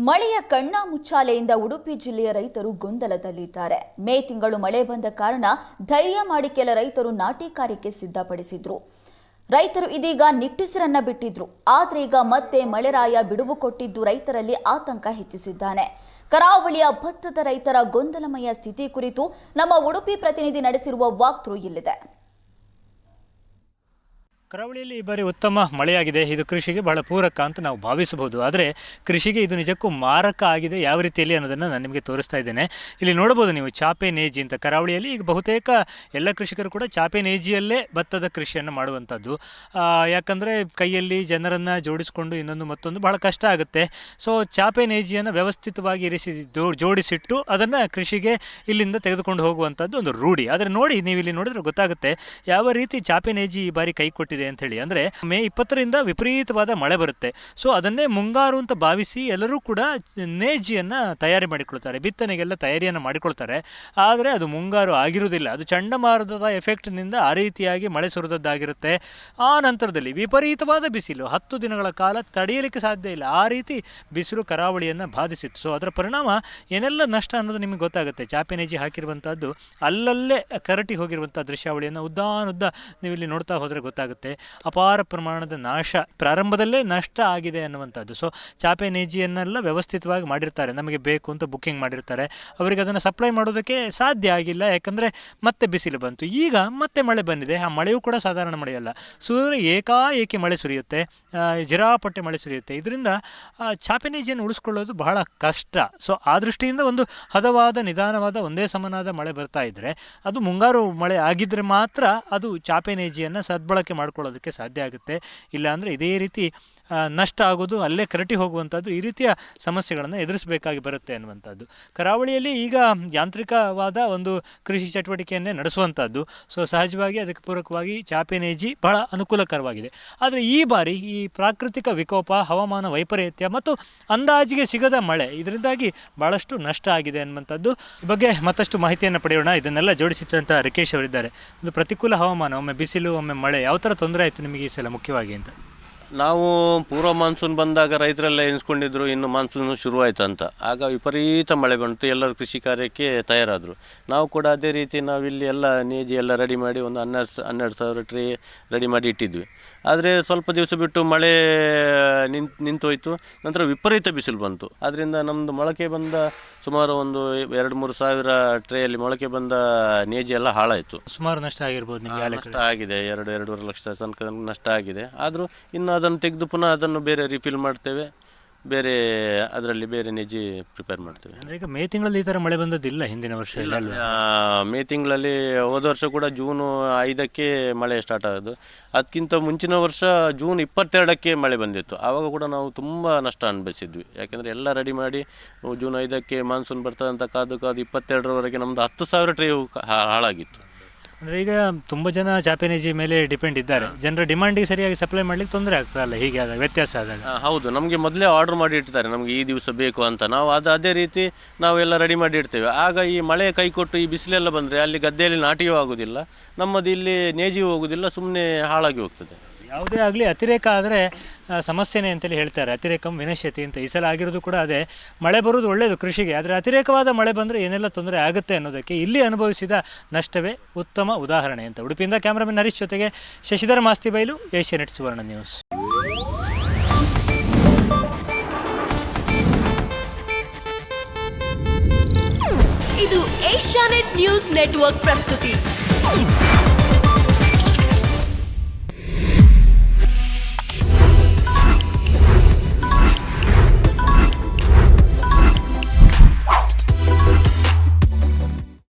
ಮಳೆಯ ಕಣ್ಣಾಮುಚ್ಚಾಲೆಯಿಂದ ಉಡುಪಿ ಜಿಲ್ಲೆಯ ರೈತರು ಗೊಂದಲದಲ್ಲಿದ್ದಾರೆ. ಮೇ ತಿಂಗಳು ಮಳೆ ಬಂದ ಕಾರಣ ಧೈರ್ಯ ಮಾಡಿ ಕೆಲ ರೈತರು ನಾಟಿ ಕಾರ್ಯಕ್ಕೆ ಸಿದ್ಧಪಡಿಸಿದ್ರು. ರೈತರು ಇದೀಗ ನಿಟ್ಟುಸಿರನ್ನ ಬಿಟ್ಟಿದ್ರು. ಆದ್ರೆ ಈಗ ಮತ್ತೆ ಮಳೆರಾಯ ಬಿಡುವು ಕೊಟ್ಟಿದ್ದು ರೈತರಲ್ಲಿ ಆತಂಕ ಹೆಚ್ಚಿಸಿದ್ದಾನೆ. ಕರಾವಳಿಯ ಭತ್ತದ ರೈತರ ಗೊಂದಲಮಯ ಸ್ಥಿತಿ ಕುರಿತು ನಮ್ಮ ಉಡುಪಿ ಪ್ರತಿನಿಧಿ ನಡೆಸಿರುವ ವಾಕ್ಥ್ರೂ ಇಲ್ಲಿದೆ. ಕರಾವಳಿಯಲ್ಲಿ ಈ ಬಾರಿ ಉತ್ತಮ ಮಳೆಯಾಗಿದೆ. ಇದು ಕೃಷಿಗೆ ಬಹಳ ಪೂರಕ ಅಂತ ನಾವು ಭಾವಿಸಬಹುದು. ಆದರೆ ಕೃಷಿಗೆ ಇದು ನಿಜಕ್ಕೂ ಮಾರಕ ಆಗಿದೆ ಯಾವ ರೀತಿಯಲ್ಲಿ ಅನ್ನೋದನ್ನು ನಾನು ನಿಮಗೆ ತೋರಿಸ್ತಾ ಇದ್ದೇನೆ. ಇಲ್ಲಿ ನೋಡಬಹುದು ನೀವು ಚಾಪೆ ನೇಜಿ ಅಂತ. ಕರಾವಳಿಯಲ್ಲಿ ಈಗ ಬಹುತೇಕ ಎಲ್ಲ ಕೃಷಿಕರು ಕೂಡ ಚಾಪೆ ನೇಜಿಯಲ್ಲೇ ಭತ್ತದ ಕೃಷಿಯನ್ನು ಮಾಡುವಂಥದ್ದು. ಯಾಕಂದರೆ ಕೈಯಲ್ಲಿ ಜನರನ್ನು ಜೋಡಿಸಿಕೊಂಡು ಇನ್ನೊಂದು ಮತ್ತೊಂದು ಬಹಳ ಕಷ್ಟ ಆಗುತ್ತೆ. ಸೊ ಚಾಪೆ ನೇಜಿಯನ್ನು ವ್ಯವಸ್ಥಿತವಾಗಿ ಜೋಡಿಸಿಟ್ಟು ಅದನ್ನು ಕೃಷಿಗೆ ಇಲ್ಲಿಂದ ತೆಗೆದುಕೊಂಡು ಹೋಗುವಂಥದ್ದು ಒಂದು ರೂಢಿ. ಆದರೆ ನೋಡಿ, ನೀವು ಇಲ್ಲಿ ನೋಡಿದ್ರೆ ಗೊತ್ತಾಗುತ್ತೆ ಯಾವ ರೀತಿ ಚಾಪೆ ನೇಜಿ ಈ ಬಾರಿ ಕೈ ಕೊಟ್ಟಿದೆ ಅಂತ ಹೇಳಿ. ಅಂದರೆ ಮೇ 20ರಿಂದ ವಿಪರೀತವಾದ ಮಳೆ ಬರುತ್ತೆ. ಸೊ ಅದನ್ನೇ ಮುಂಗಾರು ಅಂತ ಭಾವಿಸಿ ಎಲ್ಲರೂ ಕೂಡ ನೇಜಿಯನ್ನು ತಯಾರಿ ಮಾಡಿಕೊಳ್ತಾರೆ, ಬಿತ್ತನೆಗೆಲ್ಲ ತಯಾರಿಯನ್ನು ಮಾಡಿಕೊಳ್ತಾರೆ. ಆದರೆ ಅದು ಮುಂಗಾರು ಆಗಿರುವುದಿಲ್ಲ. ಅದು ಚಂಡಮಾರುತದ ಎಫೆಕ್ಟ್ನಿಂದ ಆ ರೀತಿಯಾಗಿ ಮಳೆ ಸುರಿದದ್ದಾಗಿರುತ್ತೆ. ಆ ನಂತರದಲ್ಲಿ ವಿಪರೀತವಾದ ಬಿಸಿಲು 10 ದಿನಗಳ ಕಾಲ ತಡೆಯಲಿಕ್ಕೆ ಸಾಧ್ಯ ಇಲ್ಲ. ಆ ರೀತಿ ಬಿಸಿಲು ಕರಾವಳಿಯನ್ನು ಬಾಧಿಸಿತ್ತು. ಸೊ ಅದರ ಪರಿಣಾಮ ಏನೆಲ್ಲ ನಷ್ಟ ಅನ್ನೋದು ನಿಮಗೆ ಗೊತ್ತಾಗುತ್ತೆ. ಚಾಪೆ ನೇಜಿ ಹಾಕಿರುವಂಥದ್ದು ಅಲ್ಲಲ್ಲೇ ಕರಟಿ ಹೋಗಿರುವಂಥ ದೃಶ್ಯಾವಳಿಯನ್ನು ಉದ್ದಾನುದ್ದ ನೀವು ಇಲ್ಲಿ ನೋಡ್ತಾ ಹೋದರೆ ಗೊತ್ತಾಗುತ್ತೆ. ಅಪಾರ ಪ್ರಮಾಣದ ನಾಶ ಪ್ರಾರಂಭದಲ್ಲೇ ನಷ್ಟ ಆಗಿದೆ ಅನ್ನುವಂಥದ್ದು. ಸೊ ಚಾಪೆ ನೇಜಿಯನ್ನೆಲ್ಲ ವ್ಯವಸ್ಥಿತವಾಗಿ ಮಾಡಿರ್ತಾರೆ, ನಮಗೆ ಬೇಕು ಅಂತ ಬುಕ್ಕಿಂಗ್ ಮಾಡಿರ್ತಾರೆ. ಅವರಿಗೆ ಅದನ್ನು ಸಪ್ಲೈ ಮಾಡೋದಕ್ಕೆ ಸಾಧ್ಯ ಆಗಿಲ್ಲ, ಯಾಕಂದರೆ ಮತ್ತೆ ಬಿಸಿಲು ಬಂತು. ಈಗ ಮತ್ತೆ ಮಳೆ ಬಂದಿದೆ. ಆ ಮಳೆಯೂ ಕೂಡ ಸಾಧಾರಣ ಮಳೆಯಲ್ಲ. ಏಕಾಏಕಿ ಮಳೆ ಸುರಿಯುತ್ತೆ, ಜಿರಾಪಟ್ಟೆ ಮಳೆ ಸುರಿಯುತ್ತೆ. ಇದರಿಂದ ಚಾಪೆ ನೇಜಿಯನ್ನು ಉಳಿಸ್ಕೊಳ್ಳೋದು ಬಹಳ ಕಷ್ಟ. ಸೊ ಆ ದೃಷ್ಟಿಯಿಂದ ಒಂದು ಹದವಾದ ನಿಧಾನವಾದ ಒಂದೇ ಸಮನಾದ ಮಳೆ ಬರ್ತಾ ಇದ್ದರೆ, ಅದು ಮುಂಗಾರು ಮಳೆ ಆಗಿದ್ದರೆ ಮಾತ್ರ ಅದು ಚಾಪೆ ನೇಜಿಯನ್ನು ಸದ್ಬಳಕೆ ಮಾಡ್ಕೊಳ್ಳೋದಕ್ಕೆ ಸಾಧ್ಯ ಆಗುತ್ತೆ. ಇಲ್ಲಾಂದರೆ ಇದೇ ರೀತಿ ನಷ್ಟ ಆಗೋದು, ಅಲ್ಲೇ ಕರಟಿ ಹೋಗುವಂಥದ್ದು, ಈ ರೀತಿಯ ಸಮಸ್ಯೆಗಳನ್ನು ಎದುರಿಸಬೇಕಾಗಿ ಬರುತ್ತೆ ಅನ್ನುವಂಥದ್ದು. ಕರಾವಳಿಯಲ್ಲಿ ಈಗ ಯಾಂತ್ರಿಕವಾದ ಒಂದು ಕೃಷಿ ಚಟುವಟಿಕೆಯನ್ನೇ ನಡೆಸುವಂಥದ್ದು. ಸೊ ಸಹಜವಾಗಿ ಅದಕ್ಕೆ ಪೂರಕವಾಗಿ ಚಾಪೆ ನೇಜಿ ಬಹಳ ಅನುಕೂಲಕರವಾಗಿದೆ. ಆದರೆ ಈ ಬಾರಿ ಈ ಪ್ರಾಕೃತಿಕ ವಿಕೋಪ, ಹವಾಮಾನ ವೈಪರೀತ್ಯ ಮತ್ತು ಅಂದಾಜಿಗೆ ಸಿಗದ ಮಳೆ, ಇದರಿಂದಾಗಿ ಭಾಳಷ್ಟು ನಷ್ಟ ಆಗಿದೆ ಅನ್ನುವಂಥದ್ದು. ಈ ಬಗ್ಗೆ ಮತ್ತಷ್ಟು ಮಾಹಿತಿಯನ್ನು ಪಡೆಯೋಣ. ಇದನ್ನೆಲ್ಲ ಜೋಡಿಸಿಟ್ಟಂಥ ರಿಕೇಶ್ ಅವರಿದ್ದಾರೆ. ಒಂದು ಪ್ರತಿಕೂಲ ಹವಾಮಾನ, ಒಮ್ಮೆ ಬಿಸಿಲು ಒಮ್ಮೆ ಮಳೆ, ಯಾವ ಥರ ತೊಂದರೆ ಆಯಿತು ನಿಮಗೆ ಈ ಸಲ ಮುಖ್ಯವಾಗಿ ಅಂತ? ನಾವು ಪೂರ್ವ ಮಾನ್ಸೂನ್ ಬಂದಾಗ ರೈತರೆಲ್ಲ ಎನಿಸ್ಕೊಂಡಿದ್ರು ಇನ್ನು ಮಾನ್ಸೂನ್ ಶುರುವಾಯಿತು ಅಂತ. ಆಗ ವಿಪರೀತ ಮಳೆ ಬಂತು, ಎಲ್ಲರೂ ಕೃಷಿ ಕಾರ್ಯಕ್ಕೆ ತಯಾರಾದರು. ನಾವು ಕೂಡ ಅದೇ ರೀತಿ ನಾವಿಲ್ಲಿ ಎಲ್ಲ ನೇಜಿ ಎಲ್ಲ ರೆಡಿ ಮಾಡಿ ಒಂದು 12,000 ಟ್ರೇ ರೆಡಿ ಮಾಡಿ ಇಟ್ಟಿದ್ವಿ. ಆದರೆ ಸ್ವಲ್ಪ ದಿವಸ ಬಿಟ್ಟು ಮಳೆ ನಿಂತೋಯ್ತು. ನಂತರ ವಿಪರೀತ ಬಿಸಿಲು ಬಂತು. ಅದರಿಂದ ನಮ್ಮದು ಮೊಳಕೆ ಬಂದ ಸುಮಾರು ಒಂದು 2-3 ಸಾವಿರ ಟ್ರೇಯಲ್ಲಿ ಮೊಳಕೆ ಬಂದ ನೇಜಿ ಎಲ್ಲ ಹಾಳಾಯಿತು. ಸುಮಾರು ನಷ್ಟ ಆಗಿರ್ಬೋದು ನಿಮಗೆ? ನಷ್ಟ ಆಗಿದೆ, 2-2.5 ಲಕ್ಷ ತನಕ ನಷ್ಟ ಆಗಿದೆ. ಆದರೂ ಇನ್ನು ಅದನ್ನು ತೆಗೆದು ಪುನಃ ಅದನ್ನು ಬೇರೆ ರಿಫಿಲ್ ಮಾಡ್ತೇವೆ, ಬೇರೆ ಅದರಲ್ಲಿ ಬೇರೆ ನೇಜಿ ಪ್ರಿಪೇರ್ ಮಾಡ್ತೇವೆ. ಈಗ ಮೇ ತಿಂಗಳಲ್ಲಿ ಈ ಥರ ಮಳೆ ಬಂದದ್ದಿಲ್ಲ ಹಿಂದಿನ ವರ್ಷ? ಮೇ ತಿಂಗಳಲ್ಲಿ ಹೋದ ವರ್ಷ ಕೂಡ ಜೂನ್ 5ಕ್ಕೆ ಮಳೆ ಸ್ಟಾರ್ಟ್ ಆಗೋದು. ಅದಕ್ಕಿಂತ ಮುಂಚಿನ ವರ್ಷ ಜೂನ್ 22ಕ್ಕೆ ಮಳೆ ಬಂದಿತ್ತು. ಆವಾಗ ಕೂಡ ನಾವು ತುಂಬ ನಷ್ಟ ಅನುಭವಿಸಿದ್ವಿ. ಯಾಕೆಂದರೆ ಎಲ್ಲ ರೆಡಿ ಮಾಡಿ ಜೂನ್ 5ಕ್ಕೆ ಮಾನ್ಸೂನ್ ಬರ್ತದೆ ಅಂತ ಕಾದು 22ರವರೆಗೆ ನಮ್ಮದು 10,000 ಟ್ರೇ ಹಾಳಾಗಿತ್ತು. ಅಂದರೆ ಈಗ ತುಂಬ ಜನ ಚಾಪೆ ನೇಜಿ ಮೇಲೆ ಡಿಪೆಂಡ್ ಇದ್ದಾರೆ. ಜನರ ಡಿಮಾಂಡಿಗೆ ಸರಿಯಾಗಿ ಸಪ್ಲೈ ಮಾಡಲಿಕ್ಕೆ ತೊಂದರೆ ಆಗ್ತದಲ್ಲ ಹೀಗೆ ಆದಾಗ, ವ್ಯತ್ಯಾಸ ಆದಾಗ? ಹೌದು, ನಮಗೆ ಮೊದಲೇ ಆರ್ಡರ್ ಮಾಡಿ ಇಡ್ತಾರೆ, ನಮಗೆ ಈ ದಿವಸ ಬೇಕು ಅಂತ. ನಾವು ಅದೇ ರೀತಿ ನಾವೆಲ್ಲ ರೆಡಿ ಮಾಡಿ ಇಡ್ತೇವೆ. ಆಗ ಈ ಮಳೆ ಕೈ ಕೊಟ್ಟು ಈ ಬಿಸಿಲೆಲ್ಲ ಬಂದರೆ ಅಲ್ಲಿ ಗದ್ದೆಯಲ್ಲಿ ನಾಟಿಯೂ ಆಗೋದಿಲ್ಲ, ನಮ್ಮದು ಇಲ್ಲಿ ನೇಜಿಯೂ ಹೋಗೋದಿಲ್ಲ, ಸುಮ್ಮನೆ ಹಾಳಾಗಿ ಹೋಗ್ತದೆ. ಯಾವುದೇ ಆಗಲಿ ಅತಿರೇಕ ಆದರೆ ಸಮಸ್ಯೆನೇ ಅಂತೇಳಿ ಹೇಳ್ತಾರೆ. ಅತಿರೇಕಂ ವಿನಶ್ಯತಿ ಅಂತ. ಈ ಸಲ ಆಗಿರೋದು ಕೂಡ ಅದೇ. ಮಳೆ ಬರೋದು ಒಳ್ಳೆಯದು ಕೃಷಿಗೆ, ಆದರೆ ಅತಿರೇಕವಾದ ಮಳೆ ಬಂದರೆ ಏನೆಲ್ಲ ತೊಂದರೆ ಆಗುತ್ತೆ ಅನ್ನೋದಕ್ಕೆ ಇಲ್ಲಿ ಅನುಭವಿಸಿದ ನಷ್ಟವೇ ಉತ್ತಮ ಉದಾಹರಣೆ ಅಂತ. ಉಡುಪಿಯಿಂದ ಕ್ಯಾಮ್ರಾಮನ್ ಹರೀಶ್ ಜೊತೆಗೆ ಶಶಿಧರ ಮಾಸ್ತಿಬೈಲು, ಏಷ್ಯಾನೆಟ್ ಸುವರ್ಣ ನ್ಯೂಸ್. ಇದು ಏಷ್ಯಾನೆಟ್ ನ್ಯೂಸ್ ನೆಟ್ವರ್ಕ್ ಪ್ರಸ್ತುತಿ.